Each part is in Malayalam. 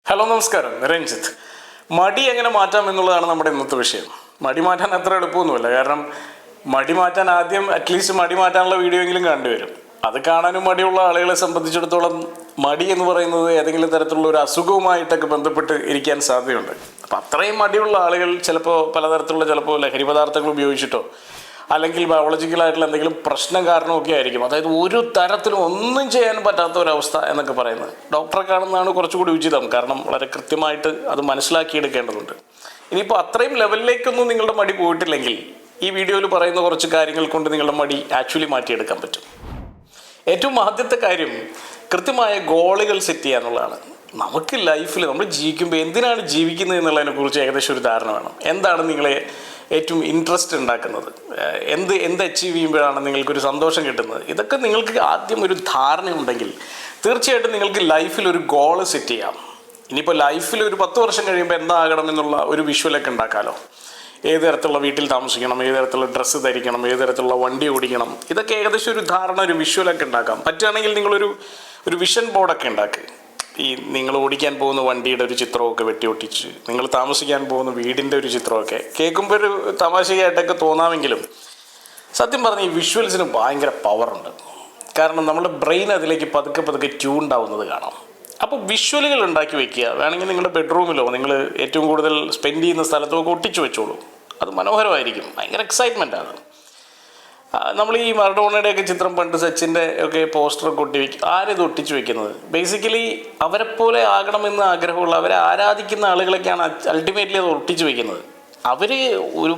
ഹലോ നമസ്കാരം, രഞ്ജിത്ത്. മടി എങ്ങനെ മാറ്റാം എന്നുള്ളതാണ് നമ്മുടെ ഇന്നത്തെ വിഷയം. മടി മാറ്റാൻ അത്ര എളുപ്പമൊന്നുമില്ല. കാരണം മടി മാറ്റാൻ ആദ്യം അറ്റ്ലീസ്റ്റ് മടി മാറ്റാനുള്ള വീഡിയോ എങ്കിലും കണ്ടുവരും. അത് കാണാനും മടിയുള്ള ആളുകളെ സംബന്ധിച്ചിടത്തോളം മടി എന്ന് പറയുന്നത് ഏതെങ്കിലും തരത്തിലുള്ള ഒരു അസുഖവുമായിട്ടൊക്കെ ബന്ധപ്പെട്ട് ഇരിക്കാൻ സാധ്യതയുണ്ട്. അപ്പം അത്രയും മടിയുള്ള ആളുകൾ ചിലപ്പോൾ പലതരത്തിലുള്ള ലഹരി പദാർത്ഥങ്ങൾ ഉപയോഗിച്ചിട്ടോ അല്ലെങ്കിൽ ബയോളജിക്കലായിട്ടുള്ള എന്തെങ്കിലും പ്രശ്നം കാരണമൊക്കെ ആയിരിക്കും. അതായത് ഒരു തരത്തിലും ഒന്നും ചെയ്യാൻ പറ്റാത്ത ഒരവസ്ഥ എന്നൊക്കെ പറയുന്നത്. ഡോക്ടറെ കാണുന്നതാണ് കുറച്ചുകൂടി ഉചിതം. കാരണം വളരെ കൃത്യമായിട്ട് അത് മനസ്സിലാക്കിയെടുക്കേണ്ടതുണ്ട്. ഇനിയിപ്പോൾ അത്രയും ലെവലിലേക്കൊന്നും നിങ്ങളുടെ മടി പോയിട്ടില്ലെങ്കിൽ ഈ വീഡിയോയിൽ പറയുന്ന കുറച്ച് കാര്യങ്ങൾ കൊണ്ട് നിങ്ങളുടെ മടി ആക്ച്വലി മാറ്റിയെടുക്കാൻ പറ്റും. ഏറ്റവും ആദ്യത്തെ കാര്യം കൃത്യമായ ഗോളുകൾ സെറ്റ് ചെയ്യുക എന്നുള്ളതാണ്. നമുക്ക് ലൈഫിൽ നമ്മൾ ജീവിക്കുമ്പോൾ എന്തിനാണ് ജീവിക്കുന്നത് എന്നുള്ളതിനെക്കുറിച്ച് ഏകദേശം ഒരു ധാരണ വേണം. എന്താണ് നിങ്ങളെ ഏറ്റവും ഇൻട്രസ്റ്റ് ഉണ്ടാക്കുന്നത്, എന്ത് അച്ചീവ് ചെയ്യുമ്പോഴാണ് നിങ്ങൾക്കൊരു സന്തോഷം കിട്ടുന്നത്, ഇതൊക്കെ നിങ്ങൾക്ക് ആദ്യം ഒരു ധാരണ ഉണ്ടെങ്കിൽ തീർച്ചയായിട്ടും നിങ്ങൾക്ക് ലൈഫിൽ ഒരു ഗോൾ സെറ്റ് ചെയ്യാം. ഇനിയിപ്പോൾ ലൈഫിൽ ഒരു 10 വർഷം കഴിയുമ്പോൾ എന്താകണം എന്നുള്ള ഒരു വിഷ്വലൊക്കെ ഉണ്ടാക്കാമല്ലോ. ഏത് തരത്തിലുള്ള വീട്ടിൽ താമസിക്കണം, ഏത് തരത്തിലുള്ള ഡ്രസ്സ് ധരിക്കണം, ഏത് തരത്തിലുള്ള വണ്ടി ഓടിക്കണം, ഇതൊക്കെ ഏകദേശം ഒരു ധാരണ, ഒരു വിഷ്വലൊക്കെ ഉണ്ടാക്കാം. പറ്റുകയാണെങ്കിൽ നിങ്ങളൊരു വിഷൻ ബോർഡൊക്കെ ഉണ്ടാക്കുക. ഈ നിങ്ങൾ ഓടിക്കാൻ പോകുന്ന വണ്ടിയുടെ ഒരു ചിത്രമൊക്കെ വെട്ടിയൊട്ടിച്ച്, നിങ്ങൾ താമസിക്കാൻ പോകുന്ന വീടിൻ്റെ ഒരു ചിത്രമൊക്കെ കേൾക്കുമ്പോൾ ഒരു തമാശയായിട്ടൊക്കെ തോന്നാമെങ്കിലും സത്യം പറഞ്ഞാൽ ഈ വിഷ്വൽസിന് ഭയങ്കര പവറുണ്ട്. കാരണം നമ്മുടെ ബ്രെയിൻ അതിലേക്ക് പതുക്കെ ട്യൂൺഡ് ആവുന്നത് കാണാം. അപ്പോൾ വിഷ്വലുകൾ ഉണ്ടാക്കി വയ്ക്കുക. വേണമെങ്കിൽ നിങ്ങളുടെ ബെഡ്റൂമിലോ നിങ്ങൾ ഏറ്റവും കൂടുതൽ സ്പെൻഡ് ചെയ്യുന്ന സ്ഥലത്തൊക്കെ ഒട്ടിച്ചു വെച്ചോളൂ. അത് മനോഹരമായിരിക്കും. ഭയങ്കര എക്സൈറ്റ്മെൻറ്റാണ്. നമ്മൾ ഈ മറഡോണയുടെയൊക്കെ ചിത്രം, പണ്ട് സച്ചിൻ്റെ ഒക്കെ പോസ്റ്ററൊക്കെ ഒട്ടി വയ്ക്കും. ആരിത് ഒട്ടിച്ചു വെക്കുന്നത്? ബേസിക്കലി അവരെപ്പോലെ ആകണമെന്ന് ആഗ്രഹമുള്ള, അവരെ ആരാധിക്കുന്ന ആളുകളൊക്കെയാണ് അൾട്ടിമേറ്റ്ലി അത് ഒട്ടിച്ചു വയ്ക്കുന്നത്. അവർ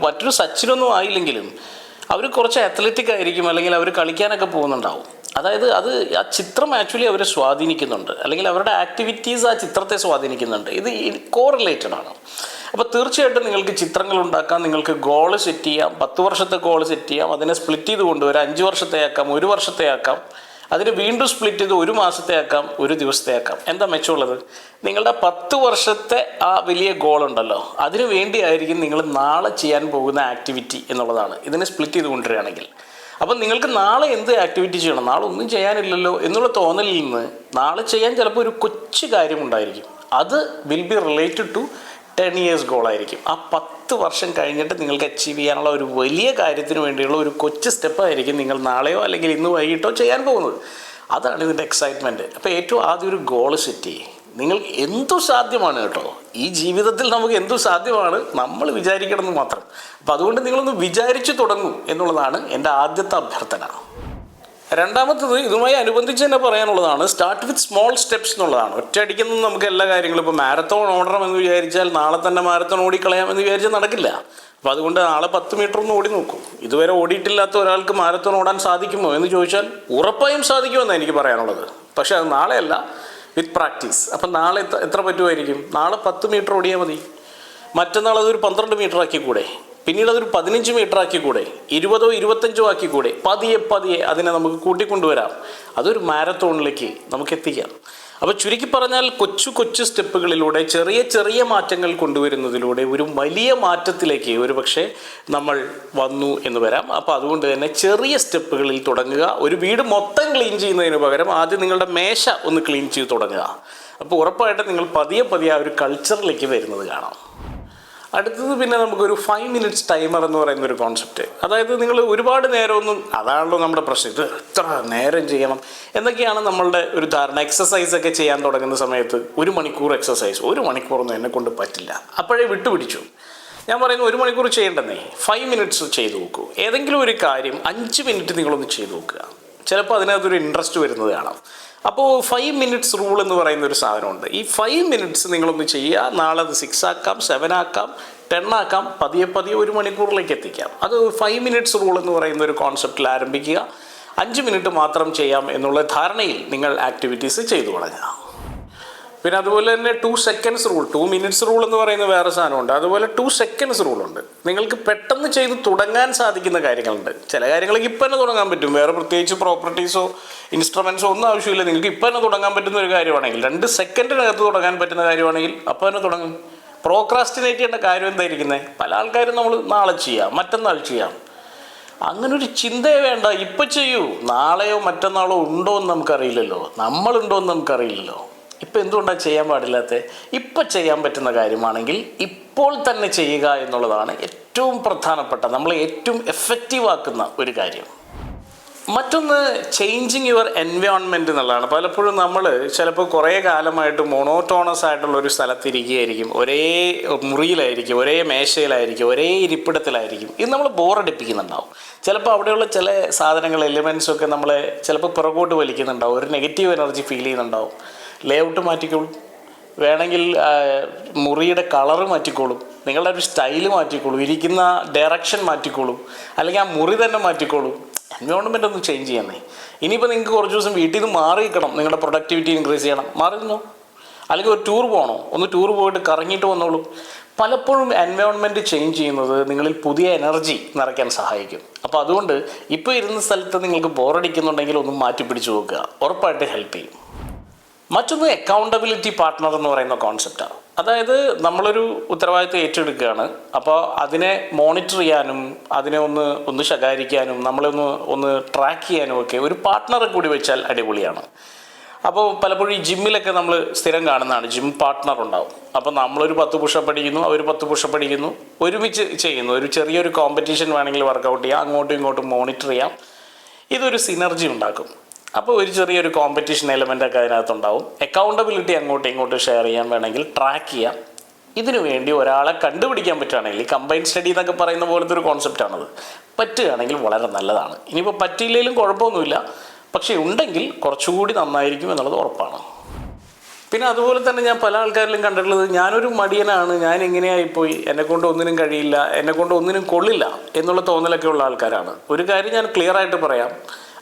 മറ്റൊരു സച്ചിനൊന്നും ആയില്ലെങ്കിലും അവർ കുറച്ച് അത്ലറ്റിക് ആയിരിക്കും, അല്ലെങ്കിൽ അവർ കളിക്കാനൊക്കെ പോകുന്നുണ്ടാവും. അതായത് ആ ചിത്രം ആക്ച്വലി അവരെ സ്വാധീനിക്കുന്നുണ്ട്, അല്ലെങ്കിൽ അവരുടെ ആക്ടിവിറ്റീസ് ആ ചിത്രത്തെ സ്വാധീനിക്കുന്നുണ്ട്. ഇത് കോറിലേറ്റഡ് ആണ്. അപ്പോൾ തീർച്ചയായിട്ടും നിങ്ങൾക്ക് ചിത്രങ്ങൾ ഉണ്ടാക്കാം, നിങ്ങൾക്ക് ഗോൾ സെറ്റ് ചെയ്യാം. 10 വർഷത്തെ ഗോൾ സെറ്റ് ചെയ്യാം. അതിനെ സ്പ്ലിറ്റ് ചെയ്ത് കൊണ്ടുവരാം. 5 വർഷത്തെ ആക്കാം, 1 വർഷത്തെ ആക്കാം. അതിന് വീണ്ടും സ്പ്ലിറ്റ് ചെയ്ത് 1 മാസത്തെ ആക്കാം, 1 ദിവസത്തെ ആക്കാം. എന്താ മെച്ചമുള്ളത്? നിങ്ങളുടെ 10 വർഷത്തെ ആ വലിയ ഗോൾ ഉണ്ടല്ലോ, അതിനു വേണ്ടിയായിരിക്കും നിങ്ങൾ നാളെ ചെയ്യാൻ പോകുന്ന ആക്ടിവിറ്റി എന്നുള്ളതാണ്. ഇതിനെ സ്പ്ലിറ്റ് ചെയ്ത് കൊണ്ടുവരികയാണെങ്കിൽ അപ്പം നിങ്ങൾക്ക് നാളെ എന്ത് ആക്ടിവിറ്റി ചെയ്യണം, നാളെ ഒന്നും ചെയ്യാനില്ലല്ലോ എന്നുള്ള തോന്നലിൽ നിന്ന് നാളെ ചെയ്യാൻ ചിലപ്പോൾ ഒരു കൊച്ചു കാര്യമുണ്ടായിരിക്കും. അത് will be related to 10 years ഗോളായിരിക്കും. ആ 10 വർഷം കഴിഞ്ഞിട്ട് നിങ്ങൾക്ക് അച്ചീവ് ചെയ്യാനുള്ള ഒരു വലിയ കാര്യത്തിന് വേണ്ടിയുള്ള ഒരു കൊച്ചു സ്റ്റെപ്പായിരിക്കും നിങ്ങൾ നാളെയോ അല്ലെങ്കിൽ ഇന്ന് വൈകിട്ടോ ചെയ്യാൻ പോകുന്നത്. അതാണ് ഇതിൻ്റെ എക്സൈറ്റ്മെൻറ്റ്. അപ്പോൾ ഏറ്റവും ആദ്യം ഒരു ഗോൾ സെറ്റ് ചെയ്യും. നിങ്ങൾ എന്തു സാധ്യമാണ് കേട്ടോ, ഈ ജീവിതത്തിൽ നമുക്ക് എന്തു സാധ്യമാണ്, നമ്മൾ വിചാരിക്കണമെന്ന് മാത്രം. അപ്പോൾ അതുകൊണ്ട് നിങ്ങളൊന്ന് വിചാരിച്ചു തുടങ്ങൂ എന്നുള്ളതാണ് എൻ്റെ ആദ്യത്തെ അഭ്യർത്ഥന. രണ്ടാമത്തത് ഇതുമായി അനുബന്ധിച്ച് തന്നെ പറയാനുള്ളതാണ്, സ്റ്റാർട്ട് വിത്ത് സ്മോൾ സ്റ്റെപ്സ് എന്നുള്ളതാണ്. ഒറ്റയടിക്കൊന്നും നമുക്ക് എല്ലാ കാര്യങ്ങളും, ഇപ്പോൾ മാരത്തോൺ ഓടണമെന്ന് വിചാരിച്ചാൽ നാളെ തന്നെ മാരത്തോൺ ഓടിക്കളയാമെന്ന് വിചാരിച്ചാൽ നടക്കില്ല. അപ്പോൾ അതുകൊണ്ട് നാളെ 10 മീറ്റർ ഒന്ന് ഓടി നോക്കൂ. ഇതുവരെ ഓടിയിട്ടില്ലാത്ത ഒരാൾക്ക് മാരത്തോൺ ഓടാൻ സാധിക്കുമോ എന്ന് ചോദിച്ചാൽ ഉറപ്പായും സാധിക്കുമെന്നാണ് എനിക്ക് പറയാനുള്ളത്. പക്ഷേ അത് നാളെയല്ല, വിത്ത് പ്രാക്ടീസ്. അപ്പം നാളെ എത്ര പറ്റുമായിരിക്കും? നാളെ 10 മീറ്റർ ഓടിയാൽ മതി. മറ്റന്നാൾ അതൊരു 12 മീറ്റർ ആക്കിക്കൂടെ? പിന്നീട് അതൊരു 15 മീറ്റർ ആക്കിക്കൂടെ? 20 or 25 ആക്കിക്കൂടെ? പതിയെ അതിനെ നമുക്ക് കൂട്ടിക്കൊണ്ടുവരാം. അതൊരു മാരത്തോണിലേക്ക് നമുക്ക് എത്തിക്കാം. അപ്പോൾ ചുരുക്കി പറഞ്ഞാൽ കൊച്ചു സ്റ്റെപ്പുകളിലൂടെ ചെറിയ മാറ്റങ്ങൾ കൊണ്ടുവരുന്നതിലൂടെ ഒരു വലിയ മാറ്റത്തിലേക്ക് ഒരു പക്ഷേ നമ്മൾ വന്നു എന്ന് വരാം. അപ്പോൾ അതുകൊണ്ട് തന്നെ ചെറിയ സ്റ്റെപ്പുകളിൽ തുടങ്ങുക. ഒരു വീട് മൊത്തം ക്ലീൻ ചെയ്യുന്നതിന് പകരം ആദ്യം നിങ്ങളുടെ മേശ ഒന്ന് ക്ലീൻ ചെയ്ത് തുടങ്ങുക. അപ്പോൾ ഉറപ്പായിട്ടും നിങ്ങൾ പതിയെ ആ ഒരു കൾച്ചറിലേക്ക് വരുന്നത് കാണാം. അടുത്തത് പിന്നെ നമുക്കൊരു 5 minutes ടൈമർ എന്ന് പറയുന്നൊരു കോൺസെപ്റ്റ്. അതായത് നിങ്ങൾ ഒരുപാട് നേരമൊന്നും, അതാണല്ലോ നമ്മുടെ പ്രശ്നം, ഇത് എത്ര നേരം ചെയ്യണം എന്നൊക്കെയാണ് നമ്മളുടെ ഒരു ധാരണ. എക്സസൈസൊക്കെ ചെയ്യാൻ തുടങ്ങുന്ന സമയത്ത് 1 മണിക്കൂർ എക്സസൈസ്, 1 മണിക്കൂറൊന്നും എന്നെ കൊണ്ട് പറ്റില്ല, അപ്പോഴേ വിട്ടുപിടിച്ചു. ഞാൻ പറയുന്നു 1 മണിക്കൂർ ചെയ്യേണ്ടെന്നേ, 5 minutes ചെയ്ത് നോക്കൂ. ഏതെങ്കിലും ഒരു കാര്യം 5 minute നിങ്ങളൊന്ന് ചെയ്ത് നോക്കുക. ചിലപ്പോൾ അതിനകത്തൊരു ഇൻട്രസ്റ്റ് വരുന്നത് കാണാം. അപ്പോൾ 5 minutes റൂൾ എന്ന് പറയുന്ന ഒരു സാധനമുണ്ട്. ഈ 5 minutes നിങ്ങളൊന്ന് ചെയ്യുക. നാളെ അത് 6 ആക്കാം, 7 ആക്കാം, 10 ആക്കാം. പതിയെ 1 മണിക്കൂറിലേക്ക് എത്തിക്കാം. അത് 5 minutes റൂൾ എന്ന് പറയുന്ന ഒരു കോൺസെപ്റ്റിൽ ആരംഭിക്കുക. 5 minute മാത്രം ചെയ്യാം എന്നുള്ള ധാരണയിൽ നിങ്ങൾ ആക്ടിവിറ്റീസ് ചെയ്തു തുടങ്ങുക. പിന്നെ അതുപോലെ തന്നെ 2 seconds റൂൾ, 2 minutes റൂൾ എന്ന് പറയുന്ന വേറെ സാധനമുണ്ട്. അതുപോലെ 2 seconds റൂളുണ്ട്. നിങ്ങൾക്ക് പെട്ടെന്ന് ചെയ്ത് തുടങ്ങാൻ സാധിക്കുന്ന കാര്യങ്ങളുണ്ട്. ചില കാര്യങ്ങൾക്ക് ഇപ്പം തന്നെ തുടങ്ങാൻ പറ്റും. വേറെ പ്രത്യേകിച്ച് പ്രോപ്പർട്ടീസോ ഇൻസ്ട്രുമെൻറ്റ്സോ ഒന്നും ആവശ്യമില്ല. നിങ്ങൾക്ക് ഇപ്പം തന്നെ തുടങ്ങാൻ പറ്റുന്ന ഒരു കാര്യമാണെങ്കിൽ, 2 സെക്കൻഡിനകത്ത് തുടങ്ങാൻ പറ്റുന്ന കാര്യമാണെങ്കിൽ അപ്പോൾ തന്നെ തുടങ്ങും. പ്രോക്രാസ്റ്റിനേറ്റ് ചെയ്യേണ്ട കാര്യം എന്തായിരിക്കുന്നത്? പല ആൾക്കാരും നമ്മൾ നാളെ ചെയ്യാം, മറ്റന്നാൾ ചെയ്യാം, അങ്ങനൊരു ചിന്തയെ വേണ്ട. ഇപ്പം ചെയ്യൂ. നാളെയോ മറ്റന്നാളോ ഉണ്ടോ എന്ന് നമുക്കറിയില്ലല്ലോ, നമ്മളുണ്ടോ എന്ന് നമുക്കറിയില്ലല്ലോ. ഇപ്പം എന്തുകൊണ്ടാണ് ചെയ്യാൻ പാടില്ലാത്തത്? ഇപ്പം ചെയ്യാൻ പറ്റുന്ന കാര്യമാണെങ്കിൽ ഇപ്പോൾ തന്നെ ചെയ്യുക എന്നുള്ളതാണ് ഏറ്റവും പ്രധാനപ്പെട്ട, നമ്മളെ ഏറ്റവും എഫക്റ്റീവ് ആക്കുന്ന ഒരു കാര്യം. മറ്റൊന്ന് ചേഞ്ചിങ് യുവർ എൻവയോൺമെൻറ്റ് എന്നുള്ളതാണ്. പലപ്പോഴും നമ്മൾ ചിലപ്പോൾ കുറേ കാലമായിട്ട് മോണോട്ടോണസ് ആയിട്ടുള്ള ഒരു സ്ഥലത്തിരിക്കുകയായിരിക്കും, ഒരേ മുറിയിലായിരിക്കും, ഒരേ മേശയിലായിരിക്കും, ഒരേ ഇരിപ്പിടത്തിലായിരിക്കും. ഇത് നമ്മൾ ബോറടിപ്പിക്കുന്നുണ്ടാവും. ചിലപ്പോൾ അവിടെയുള്ള ചില സാധനങ്ങൾ, എലിമെൻറ്റ്സൊക്കെ നമ്മളെ ചിലപ്പോൾ പുറകോട്ട് വലിക്കുന്നുണ്ടാവും, ഒരു നെഗറ്റീവ് എനർജി ഫീൽ ചെയ്യുന്നുണ്ടാവും. ലേഔട്ട് മാറ്റിക്കോളും, വേണമെങ്കിൽ മുറിയുടെ കളറ് മാറ്റിക്കോളും, നിങ്ങളുടെ ഒരു സ്റ്റൈല് മാറ്റിക്കോളും, ഇരിക്കുന്ന ഡയറക്ഷൻ മാറ്റിക്കോളും, അല്ലെങ്കിൽ ആ മുറി തന്നെ മാറ്റിക്കോളും. എൻവയോൺമെൻ്റ് ഒന്ന് ചേഞ്ച് ചെയ്യുന്നേ. ഇനിയിപ്പോൾ നിങ്ങൾക്ക് കുറച്ച് ദിവസം വീട്ടിൽ നിന്ന് മാറി നിൽക്കണം, നിങ്ങളുടെ പ്രൊഡക്ടിവിറ്റി ഇൻക്രീസ് ചെയ്യണം, മാറി നിന്നോ. അല്ലെങ്കിൽ ഒരു ടൂർ പോകണോ, ഒന്ന് ടൂർ പോയിട്ട് കറങ്ങിയിട്ട് വന്നോളൂ. പലപ്പോഴും എൻവയോൺമെൻറ്റ് ചേഞ്ച് ചെയ്യുന്നത് നിങ്ങളിൽ പുതിയ എനർജി നിറയ്ക്കാൻ സഹായിക്കും. അപ്പോൾ അതുകൊണ്ട് ഇപ്പോൾ ഇരുന്ന സ്ഥലത്ത് നിങ്ങൾക്ക് ബോറടിക്കുന്നുണ്ടെങ്കിൽ ഒന്ന് മാറ്റി പിടിച്ച് നോക്കുക, ഉറപ്പായിട്ട് ഹെൽപ്പ് ചെയ്യും. മറ്റൊന്ന് അക്കൗണ്ടബിലിറ്റി പാർട്ട്ണർ എന്ന് പറയുന്ന കോൺസെപ്റ്റാണ്. അതായത് നമ്മളൊരു ഉത്തരവാദിത്വം ഏറ്റെടുക്കുകയാണ്, അപ്പോൾ അതിനെ മോണിറ്റർ ചെയ്യാനും അതിനെ ഒന്ന് ശകാരിക്കാനും നമ്മളെ ഒന്ന് ട്രാക്ക് ചെയ്യാനും ഒക്കെ ഒരു പാർട്ട്ണറെ കൂടി വെച്ചാൽ അടിപൊളിയാണ്. അപ്പോൾ പലപ്പോഴും ഈ ജിമ്മിലൊക്കെ നമ്മൾ സ്ഥിരം കാണുന്നതാണ്, ജിം പാർട്ട്ണർ ഉണ്ടാവും. അപ്പോൾ നമ്മളൊരു 10 പുഷപ്പ് അടിക്കുന്നു, അവർ 10 പുഷപ്പ് അടിക്കുന്നു, ഒരുമിച്ച് ചെയ്യുന്നു. ഒരു ചെറിയൊരു കോമ്പറ്റീഷൻ വേണമെങ്കിൽ വർക്കൗട്ട് ചെയ്യാം, അങ്ങോട്ടും ഇങ്ങോട്ടും മോണിറ്റർ ചെയ്യാം. ഇതൊരു സിനർജി ഉണ്ടാക്കും. അപ്പോൾ ഒരു ചെറിയൊരു കോമ്പറ്റീഷൻ എലമെൻ്റൊക്കെ അതിനകത്തുണ്ടാവും. അക്കൗണ്ടബിലിറ്റി അങ്ങോട്ടും ഇങ്ങോട്ടും ഷെയർ ചെയ്യാൻ വേണമെങ്കിൽ ട്രാക്ക് ചെയ്യാം. ഇതിനു വേണ്ടി ഒരാളെ കണ്ടുപിടിക്കാൻ പറ്റുകയാണെങ്കിൽ, കമ്പൈൻ സ്റ്റഡി എന്നൊക്കെ പറയുന്ന പോലത്തെ ഒരു കോൺസെപ്റ്റാണത്, പറ്റുകയാണെങ്കിൽ വളരെ നല്ലതാണ്. ഇനിയിപ്പോൾ പറ്റിയില്ലെങ്കിലും കുഴപ്പമൊന്നുമില്ല, പക്ഷേ ഉണ്ടെങ്കിൽ കുറച്ചുകൂടി നന്നായിരിക്കും എന്നുള്ളത് ഉറപ്പാണ്. പിന്നെ അതുപോലെ തന്നെ ഞാൻ പല ആൾക്കാരിലും കണ്ടിട്ടുള്ളത്, ഞാനൊരു മടിയനാണ്, ഞാൻ ഇങ്ങനെയായിപ്പോയി, എന്നെക്കൊണ്ട് ഒന്നിനും കഴിയില്ല, എന്നെക്കൊണ്ട് ഒന്നിനും കൊള്ളില്ല എന്നുള്ള തോന്നലൊക്കെ ഉള്ള ആൾക്കാരാണ്. ഒരു കാര്യം ഞാൻ ക്ലിയറായിട്ട് പറയാം,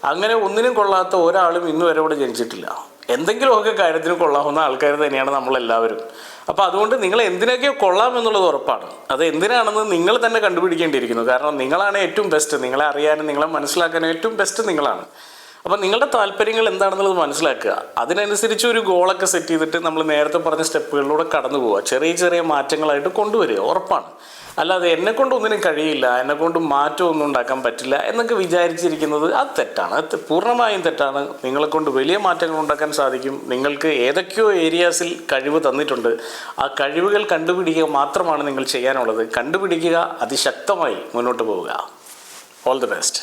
അങ്ങനെ ഒന്നിനും കൊള്ളാത്ത ഒരാളും ഇന്ന് വരെ ഇവിടെ ജനിച്ചിട്ടില്ല. എന്തെങ്കിലുമൊക്കെ കാര്യത്തിന് കൊള്ളാവുന്ന ആൾക്കാർ തന്നെയാണ് നമ്മളെല്ലാവരും. അപ്പോൾ അതുകൊണ്ട് നിങ്ങൾ എന്തിനൊക്കെയോ കൊള്ളാമെന്നുള്ളത് ഉറപ്പാണ്. അത് എന്തിനാണെന്ന് നിങ്ങൾ തന്നെ കണ്ടുപിടിക്കേണ്ടിയിരിക്കുന്നു. കാരണം നിങ്ങളാണ് ഏറ്റവും ബെസ്റ്റ്. നിങ്ങളെ അറിയാനും നിങ്ങളെ മാനസിലാക്കാനും ഏറ്റവും ബെസ്റ്റ് നിങ്ങളാണ്. അപ്പോൾ നിങ്ങളുടെ താല്പര്യങ്ങൾ എന്താണെന്നുള്ളത് മനസ്സിലാക്കുക, അതിനനുസരിച്ച് ഒരു ഗോളൊക്കെ സെറ്റ് ചെയ്തിട്ട് നമ്മൾ നേരത്തെ പറഞ്ഞ സ്റ്റെപ്പുകളിലൂടെ കടന്നു പോവുക, ചെറിയ ചെറിയ മാറ്റങ്ങളായിട്ട് കൊണ്ടുവരിക, ഉറപ്പാണ്. അല്ലാതെ എന്നെക്കൊണ്ട് ഒന്നിനും കഴിയില്ല, എന്നെക്കൊണ്ട് മാറ്റമൊന്നും ഉണ്ടാക്കാൻ പറ്റില്ല എന്നൊക്കെ വിചാരിച്ചിരിക്കുന്നത് അത് തെറ്റാണ്, അത് പൂർണ്ണമായും തെറ്റാണ്. നിങ്ങളെക്കൊണ്ട് വലിയ മാറ്റങ്ങൾ ഉണ്ടാക്കാൻ സാധിക്കും. നിങ്ങൾക്ക് ഏതൊക്കെയോ ഏരിയാസിൽ കഴിവ് തന്നിട്ടുണ്ട്, ആ കഴിവുകൾ കണ്ടുപിടിക്കുക മാത്രമാണ് നിങ്ങൾ ചെയ്യാനുള്ളത്. കണ്ടുപിടിക്കുക, അതിശക്തമായി മുന്നോട്ട് പോവുക. All the best.